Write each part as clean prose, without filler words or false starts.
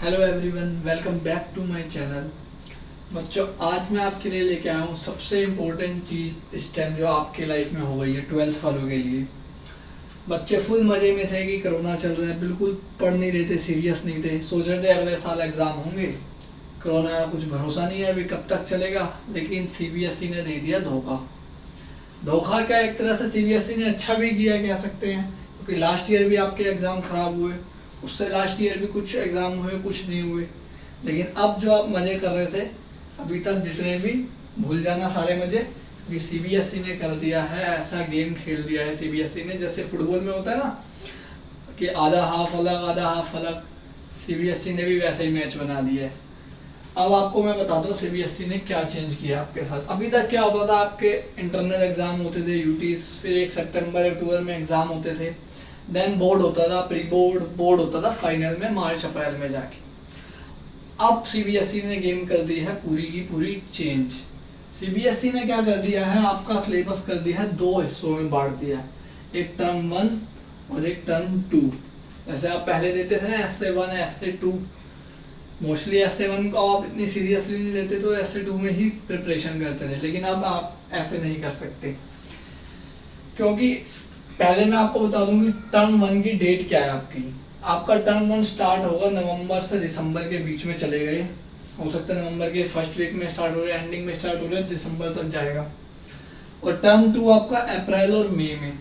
Hello everyone, welcome back to my channel. बच्चों, आज मैं आपके लिए लेके आया हूँ सबसे इम्पोर्टेंट चीज़ इस टाइम जो आपके लाइफ में हो गई है 12th वालों के लिए। बच्चे फुल मज़े में थे कि कोरोना चल रहा है, बिल्कुल पढ़ नहीं रहे थे, सीरियस नहीं थे, सोच रहे थे अगले साल एग्ज़ाम होंगे। कोरोना का कुछ भरोसा नहीं है अभी कब तक चलेगा। लेकिन सीबीएसई ने दे दिया धोखा। धोखा क्या, एक तरह से सीबीएसई ने अच्छा भी किया कह सकते हैं, क्योंकि लास्ट ईयर भी आपके एग्ज़ाम ख़राब हुए, उससे लास्ट ईयर भी कुछ एग्ज़ाम हुए, कुछ नहीं हुए। लेकिन अब जो आप मज़े कर रहे थे अभी तक जितने भी, भूल जाना सारे मज़े, क्योंकि सीबीएसई ने कर दिया है ऐसा गेम खेल दिया है सीबीएसई ने। जैसे फुटबॉल में होता है ना कि आधा हाफ अलग आधा हाफ अलग, सीबीएसई ने भी वैसे ही मैच बना दिया है। अब आपको मैं बताता हूँ सीबीएसई ने क्या चेंज किया आपके साथ। अभी तक क्या होता था, आपके इंटरनल एग्ज़ाम होते थे यूटीज, फिर 1 सितंबर अक्टूबर में एग्ज़ाम होते थे, देन बोर्ड होता था, प्री बोर्ड, बोर्ड होता था फाइनल में मार्च अप्रैल में जाके। अब सीबीएसई ने गेम कर दी है पूरी की पूरी चेंज। सीबीएसई ने क्या कर दिया है, आपका सिलेबस कर दिया है 2 हिस्सों में बांट दिया है, एक टर्म 1 और एक टर्म 2। जैसे आप पहले देते थे ना essay 1 essay 2, मोस्टली essay 1 को आप इतनी सीरियसली नहीं लेते तो essay 2 में ही प्रिपरेशन करते थे। लेकिन अब आप ऐसे नहीं कर सकते, क्योंकि पहले मैं आपको बता दूं कि टर्म 1 की डेट क्या है आपकी। आपका टर्म 1 स्टार्ट होगा नवंबर से दिसंबर के बीच में चले गए, हो सकता है नवंबर के फर्स्ट वीक में स्टार्ट हो रहा है, एंडिंग में स्टार्ट हो रहा है, दिसंबर तक जाएगा। और टर्म 2 आपका अप्रैल और मई में।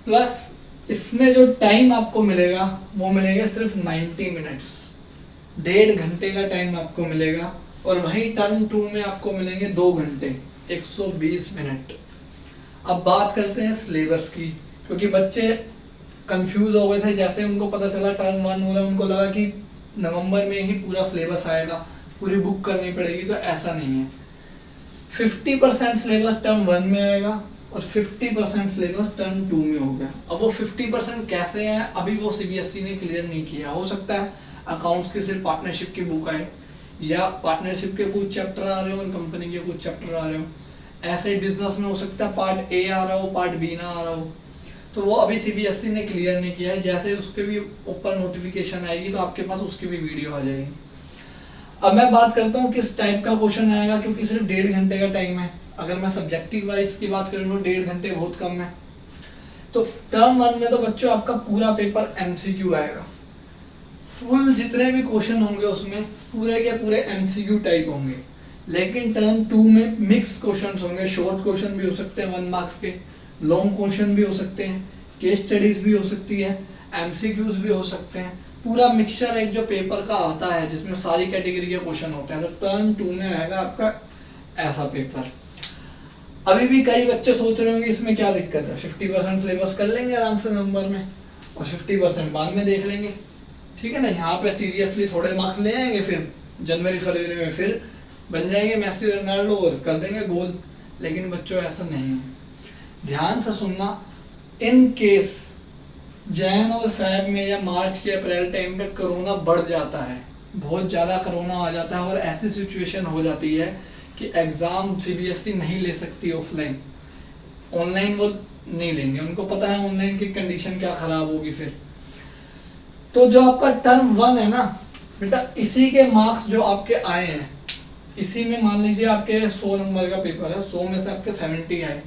प्लस इसमें जो टाइम आपको मिलेगा वो मिलेगा सिर्फ 90 मिनट्स, 1.5 घंटे का टाइम आपको मिलेगा। और वहीं टर्म 2 में आपको मिलेंगे 2 घंटे 120 मिनट। अब बात करते हैं सिलेबस की, क्योंकि बच्चे कंफ्यूज हो गए थे। जैसे उनको पता चला टर्म 1 हो रहा है, उनको लगा कि नवंबर में ही पूरा सिलेबस आएगा, पूरी बुक करनी पड़ेगी, तो ऐसा नहीं है। 50% सिलेबस टर्म 1 में आएगा और 50% सिलेबस टर्म 2 में होगा। अब वो 50% कैसे है अभी वो सीबीएसई ने क्लियर नहीं किया। हो सकता है अकाउंट्स की सिर्फ पार्टनरशिप की बुक आए, या पार्टनरशिप के कुछ चैप्टर आ रहे हो और कंपनी के कुछ चैप्टर आ रहे हो। ऐसे ही बिजनेस में हो सकता है पार्ट ए आ रहा हो, पार्ट बी ना आ रहा हो। तो वो अभी सीबीएसई ने क्लियर नहीं किया है। जैसे उसके भी ऊपर नोटिफिकेशन आएगी तो आपके पास उसकी भी वीडियो आ जाएगी। अब मैं बात करता हूँ किस टाइप का क्वेश्चन आएगा, क्योंकि सिर्फ 1.5 घंटे का टाइम है। अगर मैं सब्जेक्टिव वाइज की बात करूँ तो 1.5 घंटे बहुत कम है। तो टर्म 1 में तो बच्चों आपका पूरा पेपर एमसीक्यू आएगा, फुल जितने भी क्वेश्चन होंगे उसमें पूरे के पूरे एमसीक्यू टाइप होंगे। लेकिन टर्म 2 में मिक्स क्वेश्चन होंगे, शॉर्ट क्वेश्चन भी हो सकते हैं 1 मार्क्स के, लॉन्ग क्वेश्चन भी हो सकते हैं, केस स्टडीज भी हो सकती है, एमसीक्यूज भी हो सकते हैं। पूरा मिक्सचर एक जो पेपर का आता है जिसमें सारी कैटेगरी के क्वेश्चन होते हैं, तो टर्म 2 में आएगा आपका ऐसा पेपर। अभी भी कई बच्चे सोच रहे होंगे इसमें क्या दिक्कत है, 50% सिलेबस कर लेंगे आराम से नवंबर में और 50% बाद में देख लेंगे, ठीक है ना। यहाँ पे सीरियसली थोड़े मार्क्स ले आएंगे, फिर जनवरी फरवरी में फिर बन जाएंगे मेसी रोनाल्डो और कर देंगे गोल। लेकिन बच्चों ऐसा नहीं है, ध्यान से सुनना। इन केस जैन और फेब में या मार्च के अप्रैल टाइम पे कोरोना बढ़ जाता है, बहुत ज़्यादा कोरोना आ जाता है और ऐसी सिचुएशन हो जाती है कि एग्ज़ाम सीबीएसई नहीं ले सकती ऑफलाइन, ऑनलाइन वो नहीं लेंगे, उनको पता है ऑनलाइन की कंडीशन क्या ख़राब होगी। फिर तो जो आपका टर्म 1 है ना बेटा, इसी के मार्क्स जो आपके आए हैं, इसी में मान लीजिए आपके 100 नंबर का पेपर है, 100 में से आपके 70 आए,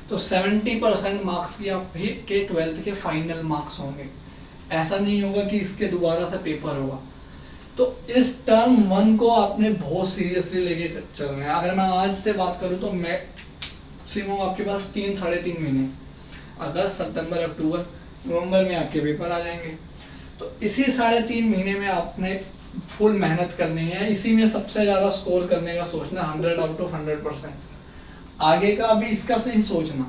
तो 70% मार्क्स की आपके 12th के फाइनल मार्क्स होंगे। ऐसा नहीं होगा कि इसके दोबारा से पेपर होगा। तो इस टर्म 1 को आपने बहुत सीरियसली लेके चलना है। अगर मैं आज से बात करूँ तो मैक्सिमम आपके पास 3 साढ़े 3 महीने, अगस्त सितंबर अक्टूबर नवंबर में आपके पेपर आ जाएंगे। तो इसी 3.5 महीने में आपने फुल मेहनत करनी है, इसी में सबसे ज़्यादा स्कोर करने का सोचना, 100 आउट ऑफ 100%। आगे का अभी इसका सही सोचना।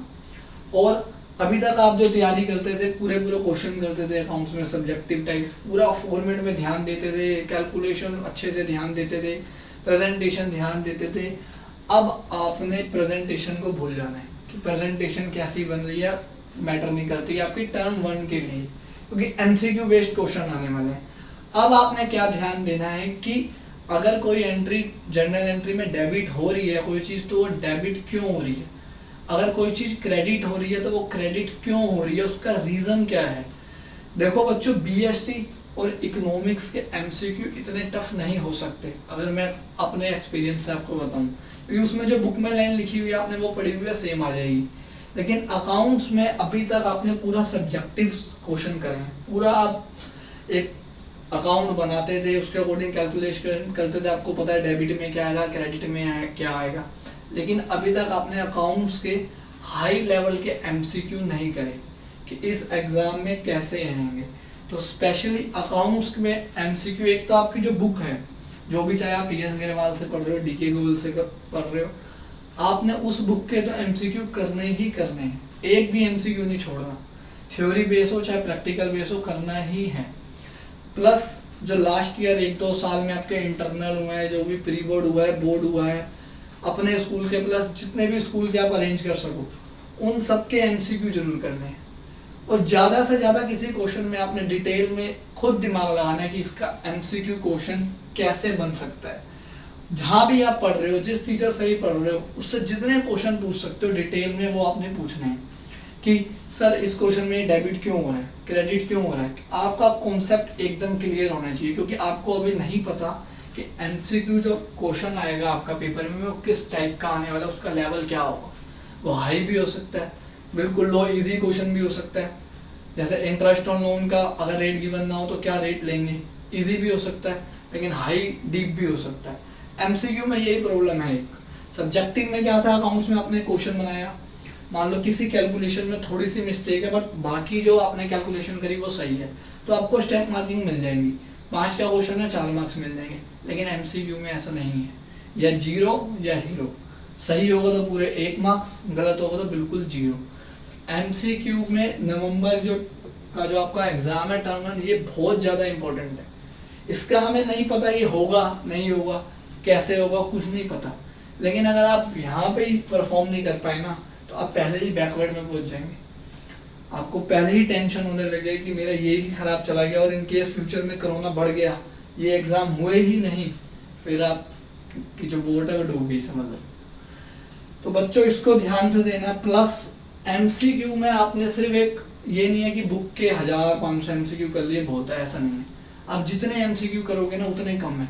और अभी तक आप जो तैयारी करते थे, पूरे क्वेश्चन करते थे अकाउंट्स में, सब्जेक्टिव टाइप पूरा फॉर्मेट में ध्यान देते थे, कैलकुलेशन अच्छे से ध्यान देते थे, प्रेजेंटेशन ध्यान देते थे। अब आपने प्रेजेंटेशन को भूल जाना है कि प्रेजेंटेशन कैसी बन रही है मैटर नहीं करती आपकी टर्म 1 के लिए, क्योंकि एमसीक्यू बेस्ड क्वेश्चन आने वाले हैं। अब आपने क्या ध्यान देना है कि अगर कोई एंट्री जनरल एंट्री में डेबिट हो रही है कोई चीज़, तो वो डेबिट क्यों हो रही है। अगर कोई चीज़ क्रेडिट हो रही है तो वो क्रेडिट क्यों हो रही है, उसका रीज़न क्या है। देखो बच्चों, बीएसटी और इकोनॉमिक्स के एमसीक्यू इतने टफ नहीं हो सकते, अगर मैं अपने एक्सपीरियंस से आपको बताऊं, क्योंकि उसमें जो बुक में लाइन लिखी हुई है आपने वो पढ़ी हुई है, सेम आ जाएगी। लेकिन अकाउंट्स में अभी तक आपने पूरा सब्जेक्टिव क्वेश्चन करे हैं, पूरा आप एक अकाउंट बनाते थे, उसके अकॉर्डिंग कैलकुलेशन करते थे, आपको पता है डेबिट में क्या आएगा, क्रेडिट में क्या आएगा। लेकिन अभी तक आपने अकाउंट्स के हाई लेवल के एमसीक्यू नहीं करे कि इस एग्जाम में कैसे आएंगे। तो स्पेशली अकाउंट्स में एमसीक्यू, एक तो आपकी जो बुक है, जो भी चाहे आप पीएस अग्रवाल से पढ़ रहे हो, डीके गूगल से पढ़ रहे हो, आपने उस बुक के तो एमसीक्यू करने ही करने हैं, एक भी एमसीक्यू नहीं छोड़ना, थ्योरी बेस हो चाहे प्रैक्टिकल बेस हो, करना ही है। प्लस जो लास्ट ईयर 1-2 साल में आपके इंटरनल हुआ है, जो भी प्री बोर्ड हुआ है, बोर्ड हुआ है, अपने स्कूल के प्लस जितने भी स्कूल के आप अरेंज कर सको, उन सबके एमसीक्यू जरूर करने हैं। और ज़्यादा से ज़्यादा किसी क्वेश्चन में आपने डिटेल में खुद दिमाग लगाना है कि इसका एमसीक्यू क्वेश्चन कैसे बन सकता है। जहाँ भी आप पढ़ रहे हो, जिस टीचर से भी पढ़ रहे हो, उससे जितने क्वेश्चन पूछ सकते हो डिटेल में, वो आपने पूछने हैं कि सर इस क्वेश्चन में डेबिट क्यों हो रहा है, क्रेडिट क्यों हो रहा है। आपका कॉन्सेप्ट एकदम क्लियर होना चाहिए, क्योंकि आपको अभी नहीं पता कि एमसीक्यू जो क्वेश्चन आएगा आपका पेपर में वो किस टाइप का आने वाला है, उसका लेवल क्या होगा। वो हाई भी हो सकता है, बिल्कुल लो इजी क्वेश्चन भी हो सकता है, जैसे इंटरेस्ट ऑन लोन का अगर रेट गिवन ना हो तो क्या रेट लेंगे, इजी भी हो सकता है, लेकिन हाई डीप भी हो सकता है। एमसीक्यू में यही प्रॉब्लम है। एक सब्जेक्टिव में क्या था, अकाउंट्स में आपने क्वेश्चन बनाया, मान लो किसी कैलकुलेशन में थोड़ी सी मिस्टेक है, बट बाकी जो आपने कैलकुलेशन करी वो सही है, तो आपको स्टेप मार्किंग मिल जाएगी। 5 का क्वेश्चन है, 4 मार्क्स मिल जाएंगे। लेकिन एमसीक्यू में ऐसा नहीं है, या 0 या हीरो, सही होगा तो पूरे 1 मार्क्स, गलत होगा तो बिल्कुल 0। एमसीक्यू में नवंबर जो आपका एग्जाम है टर्म, ये बहुत ज़्यादा इंपॉर्टेंट है। इसका हमें नहीं पता ये होगा नहीं होगा, कैसे होगा, कुछ नहीं पता। लेकिन अगर आप यहाँ पे ही परफॉर्म नहीं कर पाए ना, तो आप पहले ही बैकवर्ड में पहुंच जाएंगे। आपको पहले ही टेंशन होने लग जाएगी कि मेरा ये ही खराब चला गया, और इनकेस फ्यूचर में कोरोना बढ़ गया, ये एग्ज़ाम हुए ही नहीं, फिर आप की जो बोर्ड है वो डूब गई, समझ लो। तो बच्चों इसको ध्यान से देना। प्लस एमसीक्यू में आपने सिर्फ एक ये नहीं है कि बुक के 1000-500 एमसीक्यू कर लिए बहुत है, ऐसा नहीं है। आप जितने एमसीक्यू करोगे ना उतने कम है।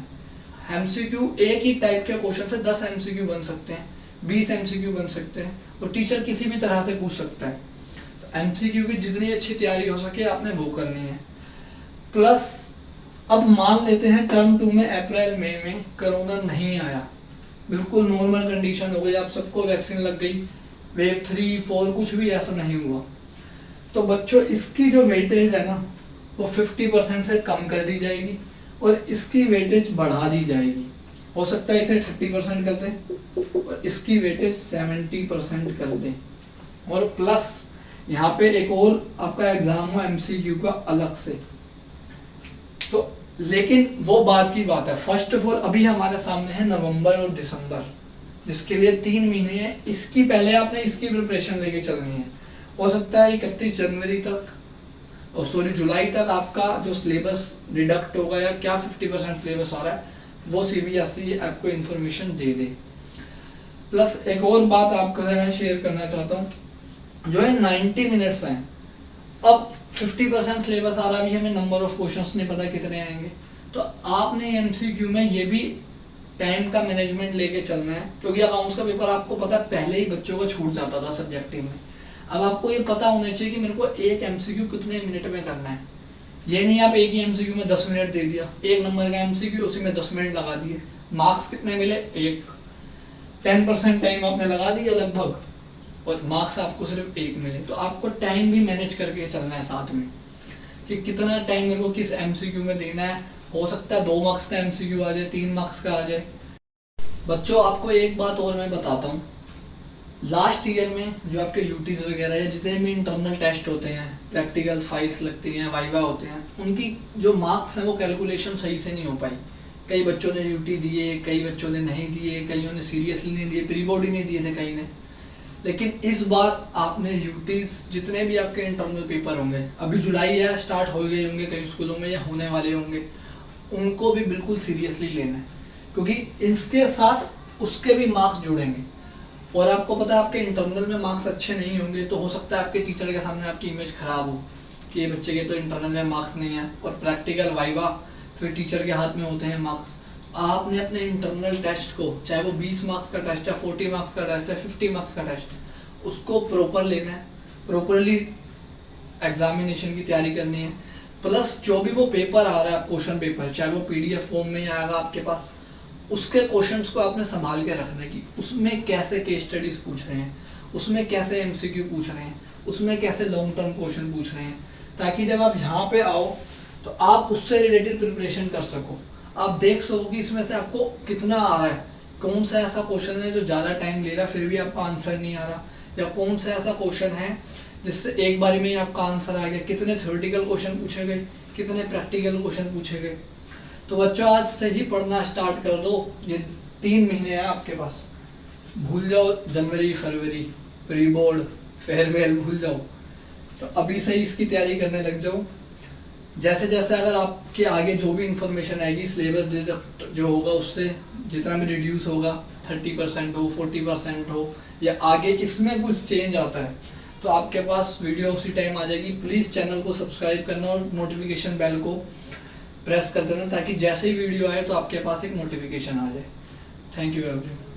एमसीक्यू एक ही टाइप के क्वेश्चन से 10 एमसीक्यू बन सकते हैं, 20 एमसीक्यू बन सकते हैं, और टीचर किसी भी तरह से पूछ सकता है। तो एमसीक्यू की जितनी अच्छी तैयारी हो सके आपने वो करनी है। प्लस अब मान लेते हैं टर्म 2 में अप्रैल मई में कोरोना नहीं आया, बिल्कुल नॉर्मल कंडीशन हो गई, आप सबको वैक्सीन लग गई, वेव 3, 4 कुछ भी ऐसा नहीं हुआ, तो बच्चों इसकी जो वेटेज है ना वो 50% से कम कर दी जाएगी, और इसकी वेटेज बढ़ा दी जाएगी। हो सकता है इसे 30% कर दें और इसकी वेटेज 70% कर दें। और प्लस यहाँ पे एक और आपका एग्जाम हो एमसीक्यू का अलग से, तो लेकिन वो बात की बात है। फर्स्ट ऑफ ऑल अभी हमारे सामने है नवंबर और दिसंबर, जिसके लिए 3 महीने हैं। इसकी पहले आपने इसकी प्रिपरेशन लेके चलनी है। हो सकता है 31 जनवरी तक, और जुलाई तक आपका जो सिलेबस डिडक्ट होगा या क्या 50% सिलेबस आ रहा है वो सीबीएसई आपको इन्फॉर्मेशन दे दे। प्लस एक और बात आपके साथ मैं शेयर करना चाहता हूँ, जो है 90 मिनट्स हैं। अब 50% सिलेबस आ रहा है, अभी हमें नंबर ऑफ क्वेश्चंस नहीं पता कितने आएंगे, तो आपने एमसीक्यू में ये भी टाइम का मैनेजमेंट लेके चलना है, क्योंकि अकाउंट्स का पेपर आपको पता पहले ही बच्चों का छूट जाता था सब्जेक्टिव में। अब आपको ये पता होना चाहिए कि मेरे को एक एमसीक्यू कितने मिनट में करना है। ये नहीं आप एक ही एमसीक्यू में 10 मिनट दे दिया, 1 नंबर का एमसीक्यू उसी में 10 मिनट लगा दिए, मार्क्स कितने मिले 1, 10% टाइम आपने लगा दिया लगभग, और मार्क्स आपको सिर्फ 1 मिले। तो आपको टाइम भी मैनेज करके चलना है साथ में, कि कितना टाइम मेरे को किस एमसीक्यू में देना है। हो सकता है 2 मार्क्स का एमसीक्यू आ जाए, 3 मार्क्स का आ जाए। बच्चों आपको एक बात और मैं बताता हूँ, लास्ट ईयर में जो आपके यूटीज वगैरह या जितने भी इंटरनल टेस्ट होते हैं, प्रैक्टिकल फाइल्स लगती हैं, वाइवा होते हैं, उनकी जो मार्क्स हैं वो कैलकुलेशन सही से नहीं हो पाई। कई बच्चों ने यूटी दिए, कई बच्चों ने नहीं दिए, कईयों ने सीरियसली नहीं दिए, प्री बोर्ड ही नहीं दिए थे कई ने। लेकिन इस बार आपने यूटीज जितने भी आपके इंटरनल पेपर होंगे, अभी जुलाई या स्टार्ट हो गए होंगे कई स्कूलों में या होने वाले होंगे, उनको भी बिल्कुल सीरियसली लेना है, क्योंकि इसके साथ उसके भी मार्क्स जुड़ेंगे। और आपको पता है आपके इंटरनल में मार्क्स अच्छे नहीं होंगे तो हो सकता है आपके टीचर के सामने आपकी इमेज खराब हो कि ये बच्चे के तो इंटरनल में मार्क्स नहीं है, और प्रैक्टिकल वाइवा फिर टीचर के हाथ में होते हैं मार्क्स। आपने अपने इंटरनल टेस्ट को, चाहे वो 20 मार्क्स का टेस्ट है, 40 मार्क्स का टेस्ट है, 50 मार्क्स का टेस्ट है, उसको प्रॉपर लेना है, प्रॉपरली एग्जामिनेशन की तैयारी करनी है। प्लस जो भी वो पेपर आ रहा है, क्वेश्चन पेपर, चाहे वो PDF फॉर्म में आएगा आपके पास, उसके क्वेश्चंस को आपने संभाल के रखना कि उसमें कैसे केस स्टडीज पूछ रहे हैं, उसमें कैसे MCQ पूछ रहे हैं, उसमें कैसे लॉन्ग टर्म क्वेश्चन पूछ रहे हैं, ताकि जब आप यहाँ पे आओ तो आप उससे रिलेटेड प्रिपरेशन कर सको। आप देख सको कि इसमें से आपको कितना आ रहा है, कौन सा ऐसा क्वेश्चन है जो ज़्यादा टाइम ले रहा है फिर भी आपका आंसर नहीं आ रहा, या कौन सा ऐसा क्वेश्चन है जिससे एक बारी में ही आपका आंसर आ गया। कितने थ्योरेटिकल क्वेश्चन पूछे गए, कितने प्रैक्टिकल क्वेश्चन पूछे गए। तो बच्चों आज से ही पढ़ना स्टार्ट कर दो। ये 3 महीने हैं आपके पास, भूल जाओ जनवरी फरवरी, प्री बोर्ड, फेयरवेल भूल जाओ। तो अभी से ही इसकी तैयारी करने लग जाओ। जैसे जैसे अगर आपके आगे जो भी इंफॉर्मेशन आएगी, सिलेबस जो होगा उससे जितना भी रिड्यूस होगा, 30% हो, 40% हो, या आगे इसमें कुछ चेंज आता है, तो आपके पास वीडियो उसी टाइम आ जाएगी। प्लीज़ चैनल को सब्सक्राइब करना और नोटिफिकेशन बेल को प्रेस कर देना, ताकि जैसे ही वीडियो आए तो आपके पास एक नोटिफिकेशन आ जाए। Thank you everyone.